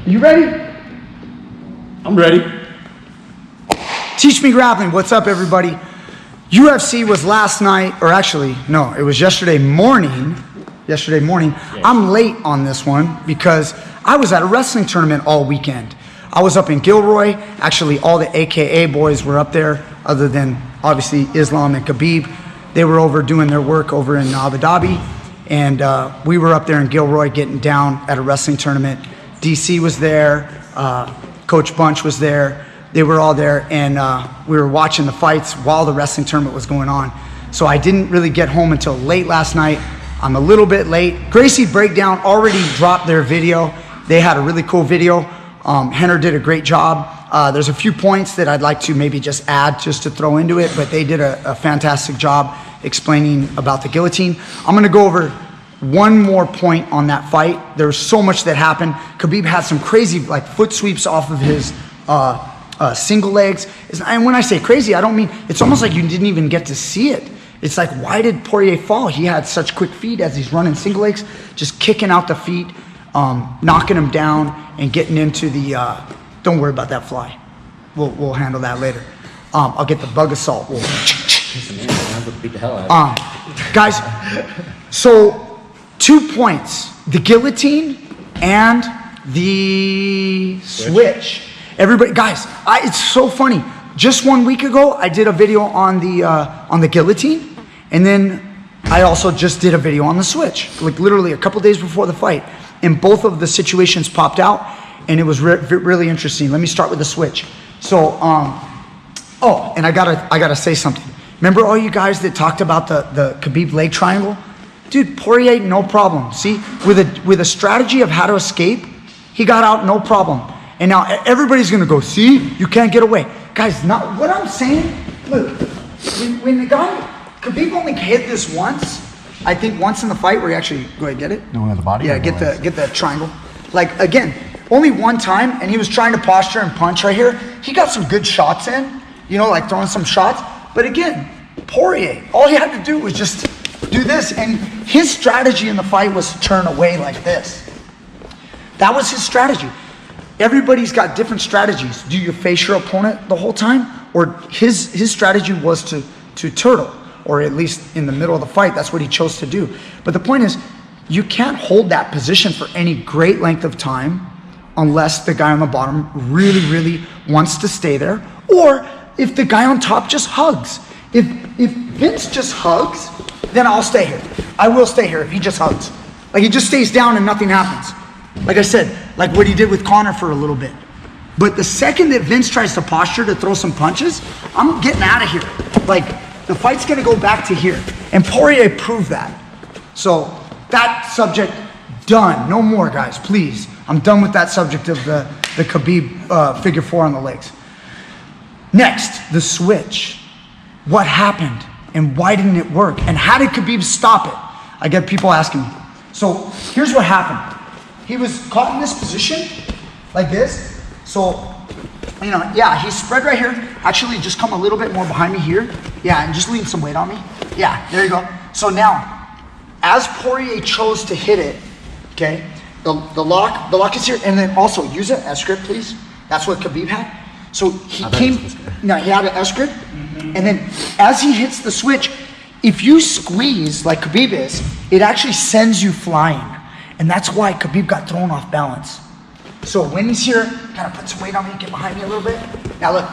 You ready? I'm ready. Teach Me Grappling. What's up, everybody? UFC was last night, or actually, no, it was yesterday morning. Yes. I'm late on this one because I was at a wrestling tournament all weekend. I was up in Gilroy. Actually, all the AKA boys were up there, other than obviously Islam and Khabib. They were over doing their work over in Abu Dhabi. And we were up there in Gilroy getting down at a wrestling tournament. DC was there. Coach Bunch was there. They were all there. And we were watching the fights while the wrestling tournament was going on. So I didn't really get home until late last night. I'm a little bit late. Gracie Breakdown already dropped their video. They had a really cool video. Henner did a great job. There's a few points that I'd like to maybe just add just to throw into it, but they did a fantastic job explaining about the guillotine. I'm gonna go over one more point on that fight. There's so much that happened. Khabib had some crazy like foot sweeps off of his single legs. And when I say crazy, I don't mean, it's almost like you didn't even get to see it. It's like, why did Poirier fall? He had such quick feet as he's running single legs, just kicking out the feet, knocking him down and getting into the, don't worry about that fly. We'll handle that later. I'll get the bug assault. Beat the hell out of Guys, so 2 points, the guillotine and the switch. Everybody, guys, it's so funny. Just 1 week ago, I did a video on the guillotine, and then I also just did a video on the switch, like literally a couple days before the fight. And both of the situations popped out, and it was really interesting. Let me start with the switch. So, oh, and I gotta say something. Remember all you guys that talked about the Khabib leg triangle? Dude, Poirier, no problem. See, with a strategy of how to escape, he got out, no problem. And now everybody's gonna go, see, you can't get away. Guys, not what I'm saying, look, when the guy, Khabib only hit this once, I think once in the fight where he actually, go ahead, get it? No one at the body? Yeah, get the triangle. Like, again, only one time, and he was trying to posture and punch right here. He got some good shots in, you know, like throwing some shots. But again, Poirier, all he had to do was just do this. And his strategy in the fight was to turn away like this. That was his strategy. Everybody's got different strategies. Do you face your opponent the whole time? Or his strategy was to turtle, or at least in the middle of the fight, that's what he chose to do. But the point is, you can't hold that position for any great length of time unless the guy on the bottom really, really wants to stay there, or if the guy on top just hugs. If Vince just hugs, then I'll stay here. I will stay here if he just hugs. Like he just stays down and nothing happens. Like I said, like what he did with Conor for a little bit. But the second that Vince tries to posture to throw some punches, I'm getting out of here. Like the fight's gonna go back to here. And Poirier proved that. So that subject done. No more, guys, please. I'm done with that subject of the Khabib figure four on the legs. Next, the switch. What happened and why didn't it work? And how did Khabib stop it? I get people asking me. So here's what happened. He was caught in this position, like this. So, you know, yeah, he's spread right here. Actually, just come a little bit more behind me here. Yeah, and just lean some weight on me. Yeah, there you go. So now, as Poirier chose to hit it, okay, the lock is here, and then also use an S-grip, please. That's what Khabib had. So he came, no, he had an S-grip, and then as he hits the switch, if you squeeze like Khabib is, it actually sends you flying. And that's why Khabib got thrown off balance. So when he's here, kind of put some weight on me, get behind me a little bit. Now look,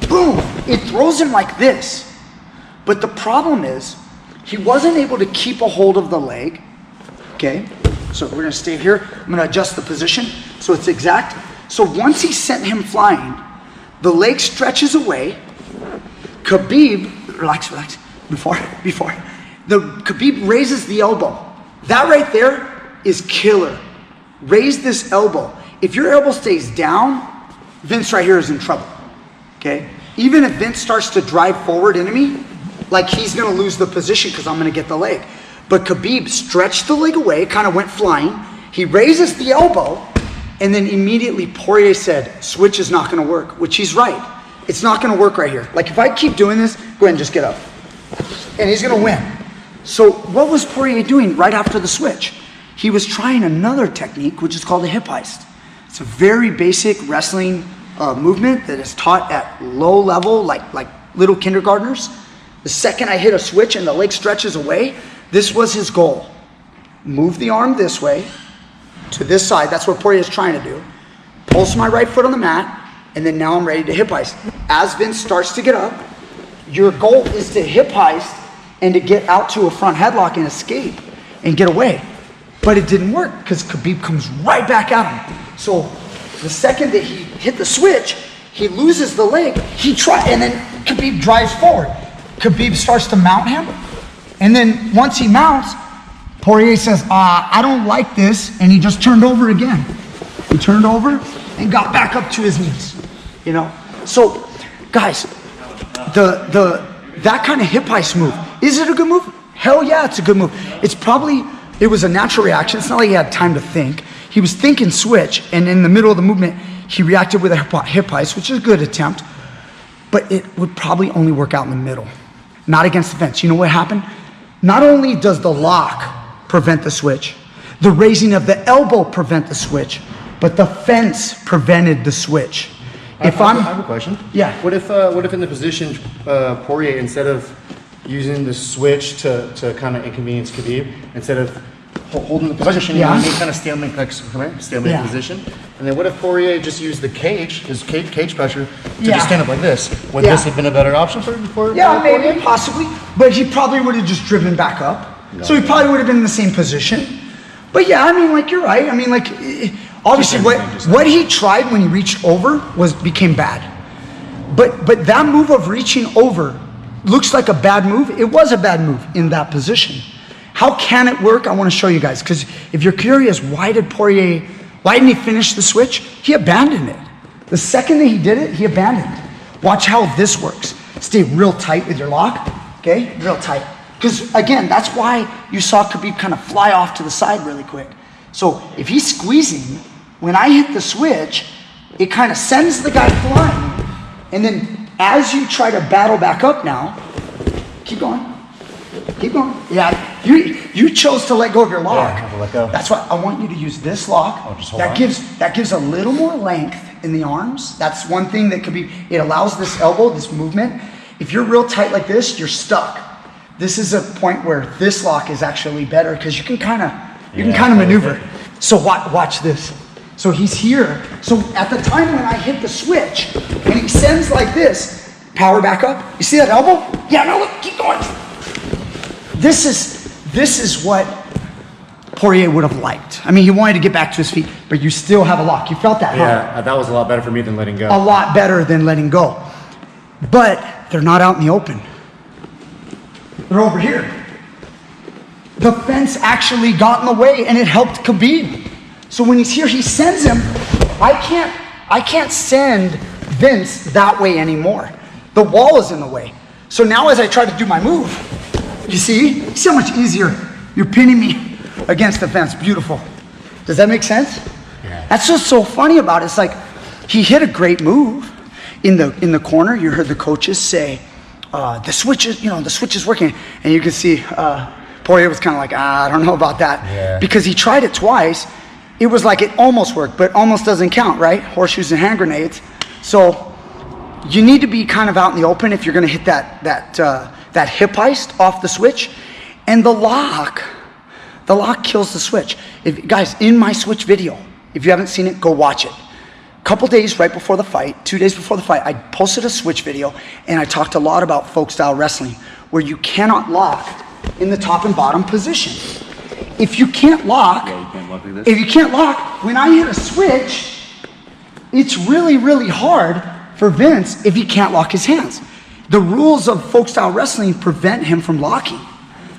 boom, it throws him like this. But the problem is, he wasn't able to keep a hold of the leg, okay? So we're gonna stay here. I'm gonna adjust the position so it's exact. So once he sent him flying, the leg stretches away. Khabib, relax, Khabib raises the elbow. That right there is killer. Raise this elbow. If your elbow stays down, Vince right here is in trouble, okay? Even if Vince starts to drive forward into me, like he's gonna lose the position because I'm gonna get the leg. But Khabib stretched the leg away, kind of went flying. He raises the elbow, and then immediately Poirier said, switch is not gonna work, which he's right. It's not gonna work right here. Like if I keep doing this, go ahead and just get up. And he's gonna win. So what was Poirier doing right after the switch? He was trying another technique, which is called a hip heist. It's a very basic wrestling movement that is taught at low level, like little kindergartners. The second I hit a switch and the leg stretches away, this was his goal. Move the arm this way to this side. That's what Poirier is trying to do. Pulse my right foot on the mat, and then now I'm ready to hip heist. As Vince starts to get up, your goal is to hip heist and to get out to a front headlock and escape and get away. But it didn't work because Khabib comes right back at him. So the second that he hit the switch, he loses the leg, and then Khabib drives forward. Khabib starts to mount him, and then once he mounts, Poirier says, I don't like this, and he just turned over again. He turned over and got back up to his knees, you know? So, guys, that kind of hip heist move, is it a good move? Hell yeah, it's a good move. It was a natural reaction. It's not like he had time to think. He was thinking switch, and in the middle of the movement, he reacted with a hip heist, which is a good attempt, but it would probably only work out in the middle, not against the fence. You know what happened? Not only does the lock prevent the switch, the raising of the elbow prevent the switch, but the fence prevented the switch. I have a question. Yeah. What if in the position Poirier, instead of using the switch to kind of inconvenience Khabib, instead of holding the position, Yeah. he kind of stalemate position, and then what if Poirier just used the his cage pressure to just stand up like this? Would this have been a better option for Yeah, Poirier? maybe, possibly, but he probably would have just driven back up. So he probably would have been in the same position. But yeah, I mean, like, you're right. I mean, like, obviously what he tried when he reached over became bad. But that move of reaching over looks like a bad move. It was a bad move in that position. How can it work? I want to show you guys, because if you're curious, why didn't he finish the switch? He abandoned it. The second that he did it, he abandoned it. Watch how this works. Stay real tight with your lock, okay? Real tight. Because again, that's why you saw Khabib kind of fly off to the side really quick. So if he's squeezing, when I hit the switch, it kind of sends the guy flying. And then as you try to battle back up now, keep going. Keep going. Yeah, you chose to let go of your lock. Yeah, I have to let go. That's why I want you to use this lock. Oh, just hold that on. gives a little more length in the arms. That's one thing that could be. It allows this elbow, this movement. If you're real tight like this, you're stuck. This is a point where this lock is actually better because you can kind of maneuver. So watch this. So he's here. So at the time when I hit the switch and he sends like this, power back up. You see that elbow? Yeah, no, look, keep going. This is what Poirier would have liked. I mean, he wanted to get back to his feet, but you still have a lock. You felt that, huh? Yeah, that was a lot better for me than letting go. A lot better than letting go. But they're not out in the open. They're over here. The fence actually got in the way and it helped Khabib. So when he's here, he sends him. I can't send Vince that way anymore. The wall is in the way. So now as I try to do my move, you see how much easier you're pinning me against the fence. Beautiful. Does that make sense? Yeah. That's just so funny about it. It's like he hit a great move in the corner. You heard the coaches say, the switch is working. And you can see Poirier was kind of like, I don't know about that. Yeah. Because he tried it twice. It was like it almost worked, but almost doesn't count, right? Horseshoes and hand grenades. So you need to be kind of out in the open if you're going to hit that hip heist off the switch. And the lock kills the switch. Guys, in my switch video, if you haven't seen it, go watch it. A couple days right before the fight, 2 days before the fight, I posted a switch video and I talked a lot about folk style wrestling where you cannot lock in the top and bottom position. If you can't lock, when I hit a switch, it's really, really hard for Vince if he can't lock his hands. The rules of folk style wrestling prevent him from locking.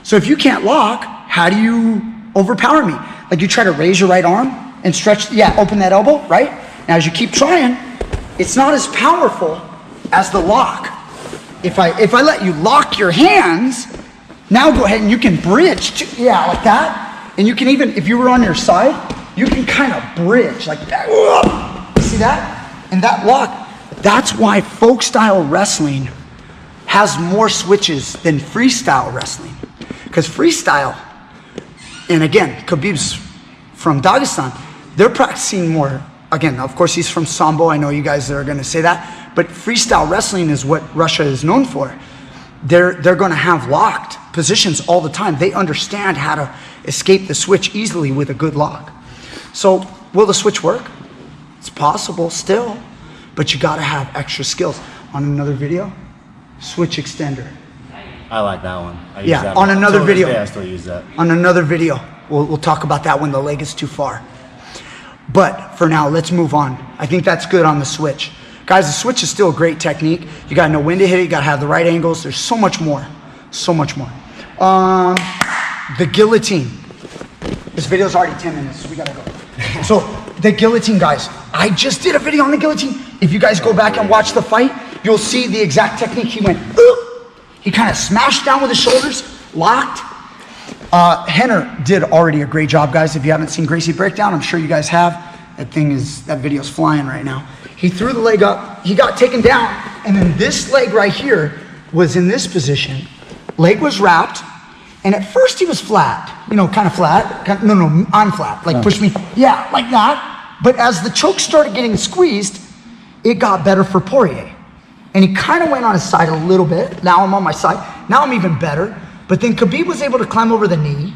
So if you can't lock, how do you overpower me? Like you try to raise your right arm and stretch, open that elbow, right? Now as you keep trying, it's not as powerful as the lock. If I let you lock your hands, now go ahead and you can bridge, like that. And you can even, if you were on your side, you can kind of bridge like that. You see that? And that lock, that's why folk style wrestling has more switches than freestyle wrestling. Because freestyle, and again, Khabib's from Dagestan, they're practicing more again, of course he's from Sambo. I know you guys are going to say that, but freestyle wrestling is what Russia is known for. They're going to have locked positions all the time. They understand how to escape the switch easily with a good lock. So will the switch work? It's possible still, but you got to have extra skills. On another video, switch extender. I like that one. I use Yeah, that on one. another Till this video. day, I still use that. On another video, we'll talk about that when the leg is too far. But for now, let's move on. I think that's good on the switch. Guys, the switch is still a great technique. You gotta know when to hit it, you gotta have the right angles. There's so much more, so much more. The guillotine. This video's already 10 minutes, so we gotta go. So the guillotine, guys, I just did a video on the guillotine. If you guys go back and watch the fight, you'll see the exact technique. He went, he kind of smashed down with his shoulders, locked. Henner did already a great job, guys. If you haven't seen Gracie Breakdown, I'm sure you guys have. That video's flying right now. He threw the leg up, he got taken down, and then this leg right here was in this position. Leg was wrapped, and at first he was flat, kind of flat. No, I'm flat, like push me, yeah, like that. But as the choke started getting squeezed, it got better for Poirier. And he kind of went on his side a little bit. Now I'm on my side. Now I'm even better. But then Khabib was able to climb over the knee.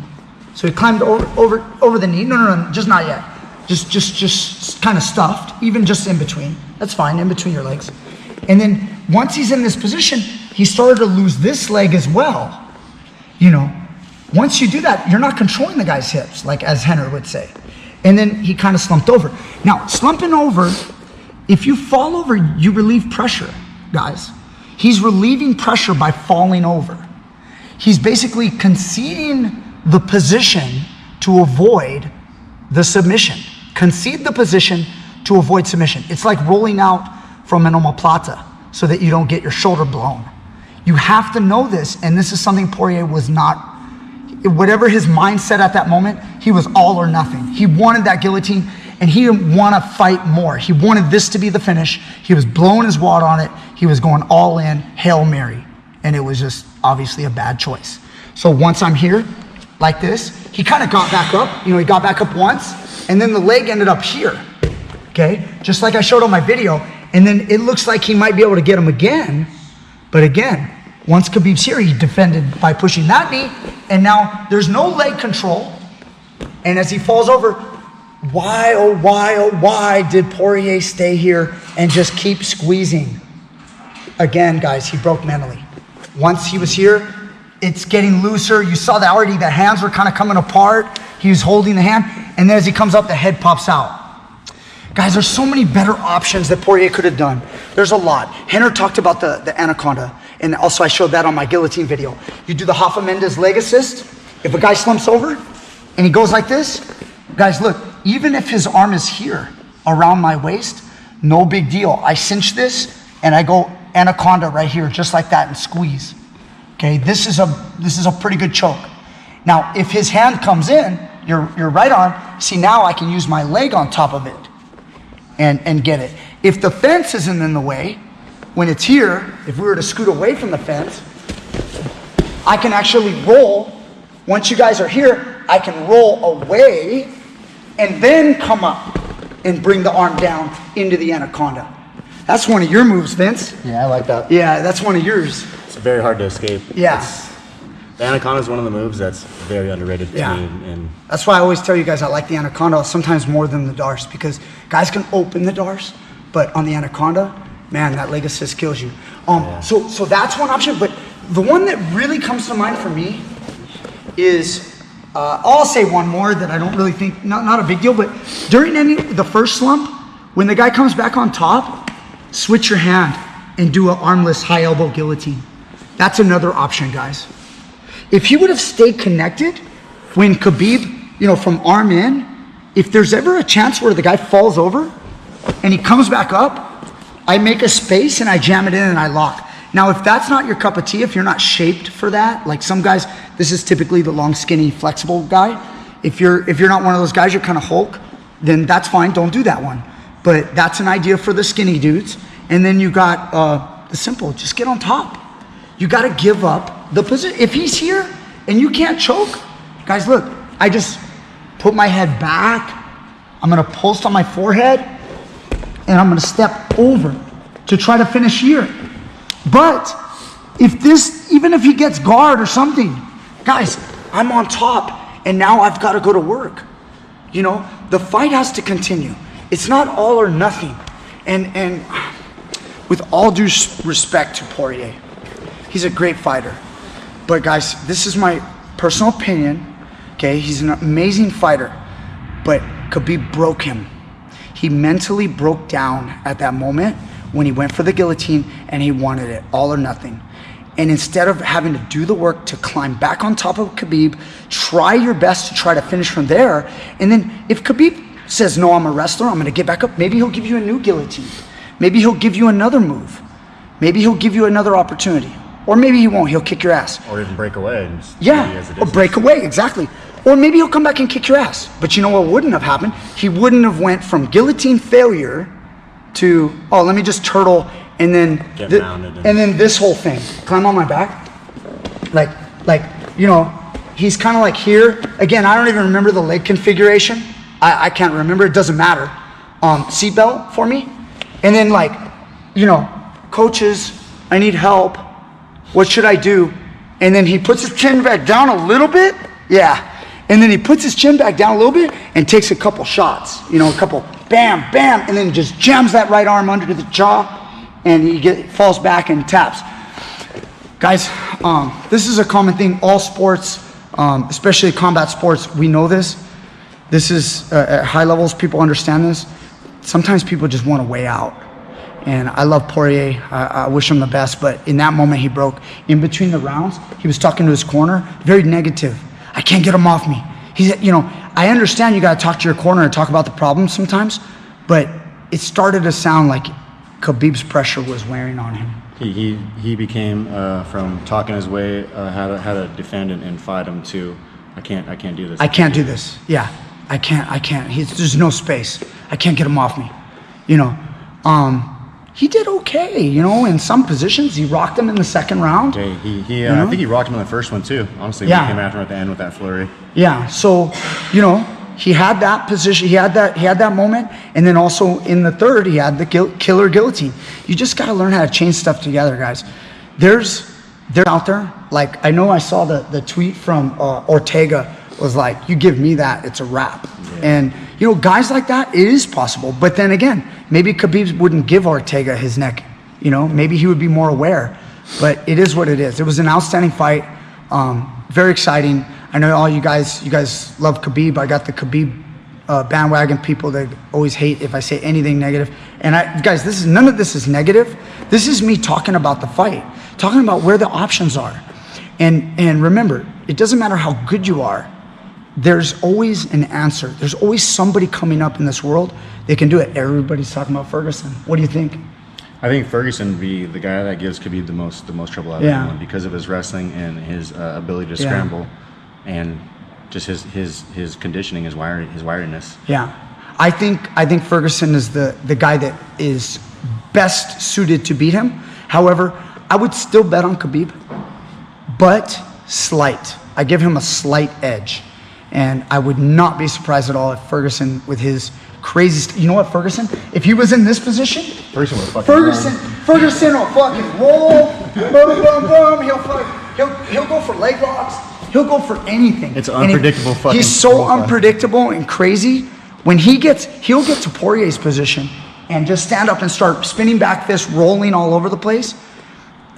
So he climbed over the knee. No, just not yet. Just kind of stuffed, even just in between. That's fine, in between your legs. And then once he's in this position, he started to lose this leg as well. Once you do that, you're not controlling the guy's hips, like as Henner would say. And then he kind of slumped over. Now, slumping over, if you fall over, you relieve pressure, guys. He's relieving pressure by falling over. He's basically conceding the position to avoid the submission. Concede the position to avoid submission. It's like rolling out from an omoplata so that you don't get your shoulder blown. You have to know this, and this is something Poirier was not, whatever his mindset at that moment, he was all or nothing. He wanted that guillotine, and he didn't want to fight more. He wanted this to be the finish. He was blowing his wad on it. He was going all in, Hail Mary, and it was just obviously a bad choice. So once I'm here, like this, he kind of got back up. He got back up once, and then the leg ended up here, okay? Just like I showed on my video, and then it looks like he might be able to get him again, but again, once Khabib's here, he defended by pushing that knee, and now there's no leg control, and as he falls over, why, oh why did Poirier stay here and just keep squeezing? Again, guys, he broke mentally. Once he was here, it's getting looser. You saw that already, the hands were kind of coming apart. He was holding the hand, and then as he comes up, the head pops out. Guys, there's so many better options that Poirier could have done. There's a lot. Henner talked about the anaconda, and also I showed that on my guillotine video. You do the Hoffa Mendes leg assist. If a guy slumps over and he goes like this, guys, look, even if his arm is here around my waist, no big deal. I cinch this and I go anaconda right here, just like that, and squeeze. Okay, this is a pretty good choke. Now, if his hand comes in, your right arm, see now I can use my leg on top of it and get it. If the fence isn't in the way, when it's here, if we were to scoot away from the fence, I can actually roll. Once you guys are here, I can roll away and then come up and bring the arm down into the anaconda. That's one of your moves, Vince. Yeah, I like that. Yeah, that's one of yours. It's very hard to escape. Yeah. The anaconda is one of the moves that's very underrated to Yeah. me. And That's why I always tell you guys I like the anaconda sometimes more than the Dars, because guys can open the Dars, but on the anaconda, man, that leg assist kills you. So that's one option, but the one that really comes to mind for me is, I'll say one more that I don't really think, not a big deal, but during the first slump, when the guy comes back on top, switch your hand and do an armless high elbow guillotine. That's another option, guys. If he would have stayed connected when Khabib, from arm in, if there's ever a chance where the guy falls over and he comes back up, I make a space and I jam it in and I lock. Now, if that's not your cup of tea, if you're not shaped for that, like some guys, this is typically the long, skinny, flexible guy. If you're not one of those guys, you're kind of Hulk, then that's fine, don't do that one. But that's an idea for the skinny dudes. And then you got the simple, just get on top. You got to give up the position. If he's here and you can't choke, guys, look, I just put my head back. I'm going to post on my forehead and I'm gonna step over to try to finish here. But even if he gets guard or something, guys, I'm on top, and now I've got to go to work. You know, the fight has to continue. It's not all or nothing. And with all due respect to Poirier, he's a great fighter. But guys, this is my personal opinion, okay? He's an amazing fighter, but Khabib broke him. He mentally broke down at that moment when he went for the guillotine and he wanted it, all or nothing. And instead of having to do the work to climb back on top of Khabib, try your best to try to finish from there. And then if Khabib says, no, I'm a wrestler, I'm gonna get back up, maybe he'll give you a new guillotine. Maybe he'll give you another move. Maybe he'll give you another opportunity. Or maybe he won't, he'll kick your ass. Or even break away. And or break away, exactly. Or maybe he'll come back and kick your ass. But you know what wouldn't have happened? He wouldn't have went from guillotine failure to, oh, let me just turtle and then and then this whole thing. Climb on my back. Like, you know, he's kind of like here. Again, I don't even remember the leg configuration. I can't remember, it doesn't matter. Seatbelt for me. And then like, you know, coaches, I need help. What should I do? And then he puts his chin back down a little bit. Yeah. And then he puts his chin back down a little bit and takes a couple shots. You know, a couple, bam, bam, and then just jams that right arm under the jaw, and he falls back and taps. Guys, this is a common thing. All sports, especially combat sports, we know this. This is, at high levels, people understand this. Sometimes people just want to weigh out. And I love Poirier, I wish him the best, but in that moment he broke. In between the rounds, he was talking to his corner, very negative. I can't get him off me. He said, you know, I understand you got to talk to your corner and talk about the problem sometimes, but it started to sound like Khabib's pressure was wearing on him. He became from talking his way how to defend and fight him to I can't do this. I can't do this. Yeah, I can't. There's no space. I can't get him off me. You know, he did okay, you know, in some positions. He rocked him in the second round. Okay, I think he rocked him in the first one too, honestly, when he came after him at the end with that flurry. Yeah, so, you know, he had that position, he had that moment, and then also in the third, he had the killer guillotine. You just got to learn how to chain stuff together, guys. They're out there, like, I know I saw the tweet from Ortega was like, you give me that, it's a wrap. Yeah. And, you know, guys like that, it is possible. But then again, maybe Khabib wouldn't give Ortega his neck. You know, maybe he would be more aware. But it is what it is. It was an outstanding fight. Very exciting. I know all you guys love Khabib. I got the Khabib bandwagon people that always hate if I say anything negative. And guys, none of this is negative. This is me talking about the fight, talking about where the options are. And remember, it doesn't matter how good you are. There's always an answer. There's always somebody coming up in this world that can do it. Everybody's talking about Ferguson. What do you think? I think Ferguson would be the guy that gives Khabib the most trouble out of anyone because of his wrestling and his ability to scramble and just his conditioning, his wiriness. Yeah, I think Ferguson is the guy that is best suited to beat him. However, I would still bet on Khabib, but slight. I give him a slight edge. And I would not be surprised at all if Ferguson, with his crazy, you know what, Ferguson? If he was in this position, Ferguson will fucking roll, boom, boom, boom. He'll go for leg locks. He'll go for anything. It's unpredictable. He's so unpredictable and crazy. When he'll get to Poirier's position and just stand up and start spinning back fists, rolling all over the place.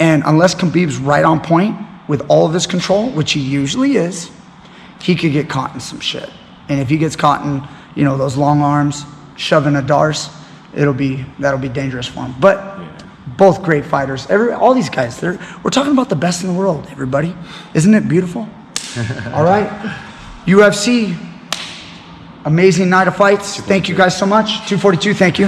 And unless Khabib's right on point with all of his control, which he usually is, he could get caught in some shit. And if he gets caught in, you know, those long arms, shoving a darce, that'll be dangerous for him. But both great fighters. All these guys, we're talking about the best in the world, everybody. Isn't it beautiful? All right. UFC, amazing night of fights. Thank you guys so much. 242, thank you.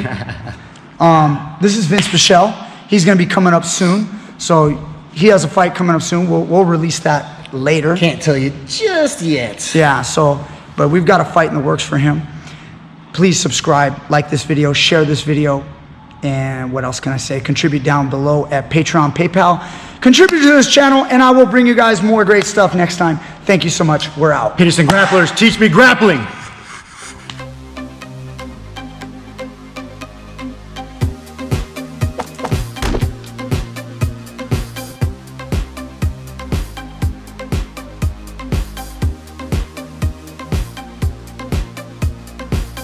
This is Vince Pichel. He's going to be coming up soon. So he has a fight coming up soon. We'll release that later. Can't tell you just yet. Yeah, but we've got a fight in the works for him. Please subscribe, like this video, share this video, and what else can I say? Contribute down below at Patreon, PayPal. Contribute to this channel, and I will bring you guys more great stuff next time. Thank you so much. We're out. Peterson Grapplers, teach me grappling.